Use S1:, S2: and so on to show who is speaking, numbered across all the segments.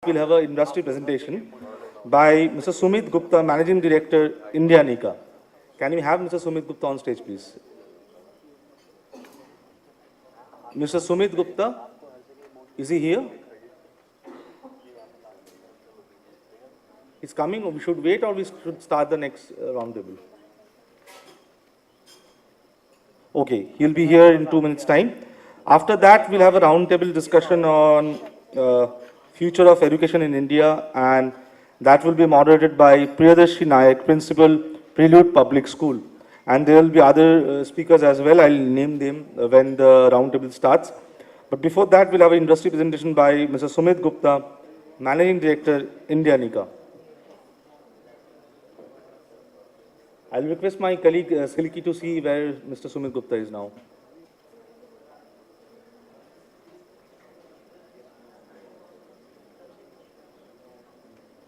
S1: we'll have an industry presentation by Mr. Sumit Gupta, Managing Director, Indiannica. Can we have Mr. Sumit Gupta on stage, please? Mr. Sumit Gupta, is he here? He's coming, or we should wait, or we should start the next roundtable? Okay, he'll be here in 2 minutes' time. After that, we'll have a roundtable discussion on future of education in India, and that will be moderated by Priyadarshi Nayak, Principal, Prelude Public School. And there will be other speakers as well. I'll name them when the roundtable starts. But before that, we'll have an industry presentation by Mr. Sumit Gupta, Managing Director, Indiannica. I'll request my colleague Silky to see where Mr. Sumit Gupta is now.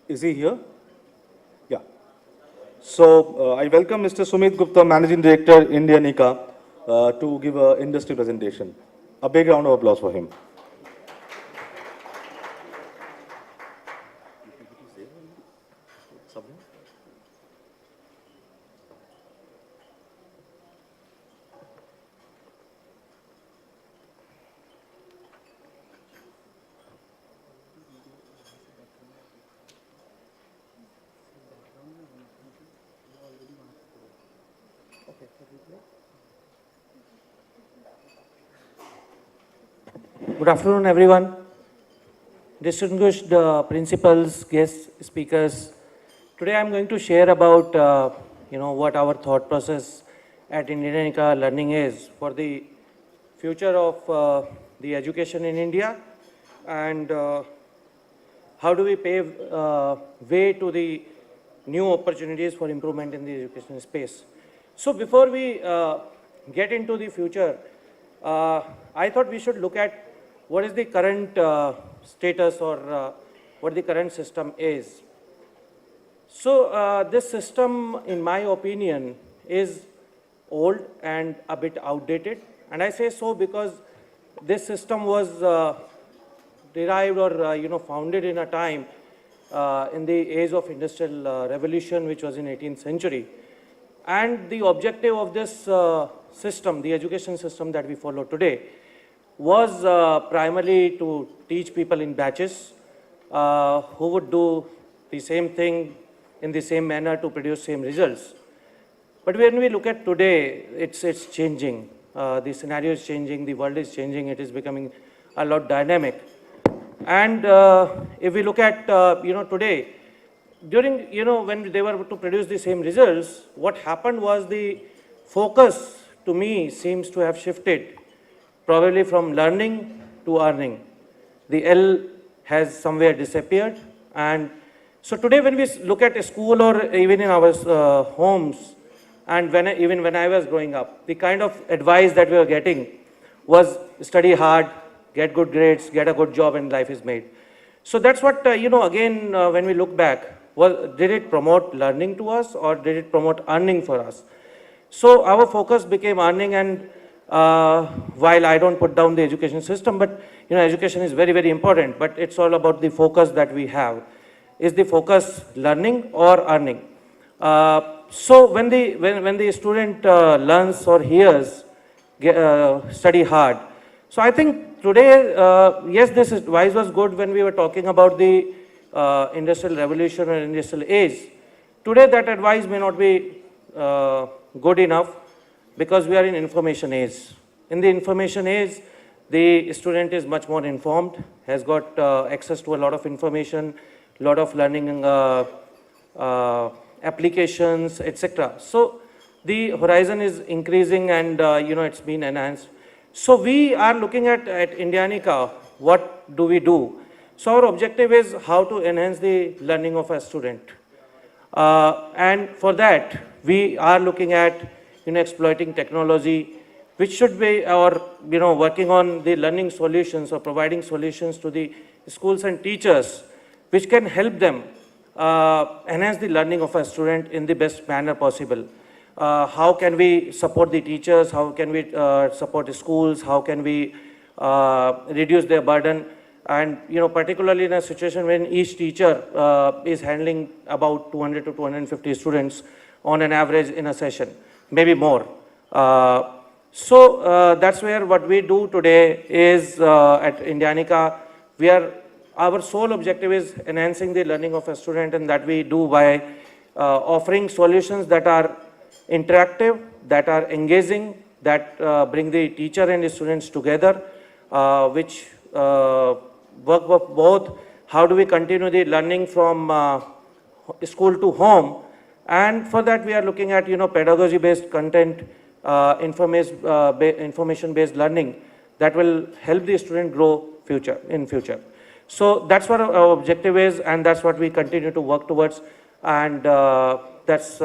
S1: Is he here? Yeah. So I welcome Mr. Sumit Gupta, Managing Director, Indiannica, to give an industry presentation. A big round of applause for him.
S2: Good afternoon, everyone. Distinguished principals, guest speakers. Today I'm going to share about, what our thought process at Indiannica Learning is for the future of the education in India, and how do we pave way to the new opportunities for improvement in the education space. So before we get into the future, I thought we should look at what is the current status, or what the current system is. So this system, in my opinion, is old and a bit outdated. And I say so because this system was derived or founded in a time in the age of industrial revolution, which was in 18th century. And the objective of this system, the education system that we follow today, was primarily to teach people in batches who would do the same thing in the same manner to produce same results. But when we look at today, it's changing. The scenario is changing, the world is changing, it is becoming a lot dynamic. And if we look at today, during when they were to produce the same results, what happened was the focus, to me, seems to have shifted probably from learning to earning. The L has somewhere disappeared. And so today when we look at a school, or even in our homes, and even when I was growing up, the kind of advice that we were getting was study hard, get good grades, get a good job, and life is made. So that's what, again, when we look back, did it promote learning to us, or did it promote earning for us? So our focus became earning, and while I don't put down the education system, but education is very, very important, but it's all about the focus that we have. Is the focus learning or earning? So when the student learns or hears, study hard. So I think today, yes, this advice was good when we were talking about the industrial revolution or industrial age. Today that advice may not be good enough, because we are in information age. In the information age, the student is much more informed, has got access to a lot of information, lot of learning applications, etc. So the horizon is increasing, and it's been enhanced. So we are looking at Indiannica, what do we do? So our objective is how to enhance the learning of a student. And for that, we are looking at exploiting technology, which should be working on the learning solutions, or providing solutions to the schools and teachers, which can help them enhance the learning of a student in the best manner possible. How can we support the teachers? How can we support the schools? How can we reduce their burden? And particularly in a situation when each teacher is handling about 200 to 250 students on an average in a session, maybe more. So that's where what we do today is at Indiannica, our sole objective is enhancing the learning of a student, and that we do by offering solutions that are interactive, that are engaging, that bring the teacher and the students together, which work with both how do we continue the learning from school to home, and for that we are looking at pedagogy based content, information based learning that will help the student grow in future. So that's what our objective is, and that's what we continue to work towards, and that's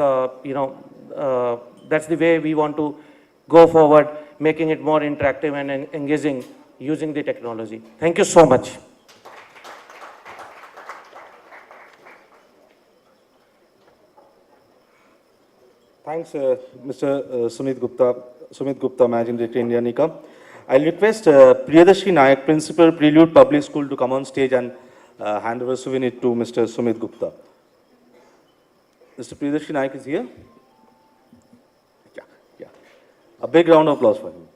S2: that's the way we want to go forward, making it more interactive and engaging using the technology. Thank you so much.
S1: Thanks, Mr. Sumit Gupta, Managing Director, Indiannica. I'll request Priyadarshi Nayak, Principal, Prelude Public School, to come on stage and hand over souvenir to Mr. Sumit Gupta. Mr. Priyadarshi Nayak is here. Yeah. A big round of applause for him.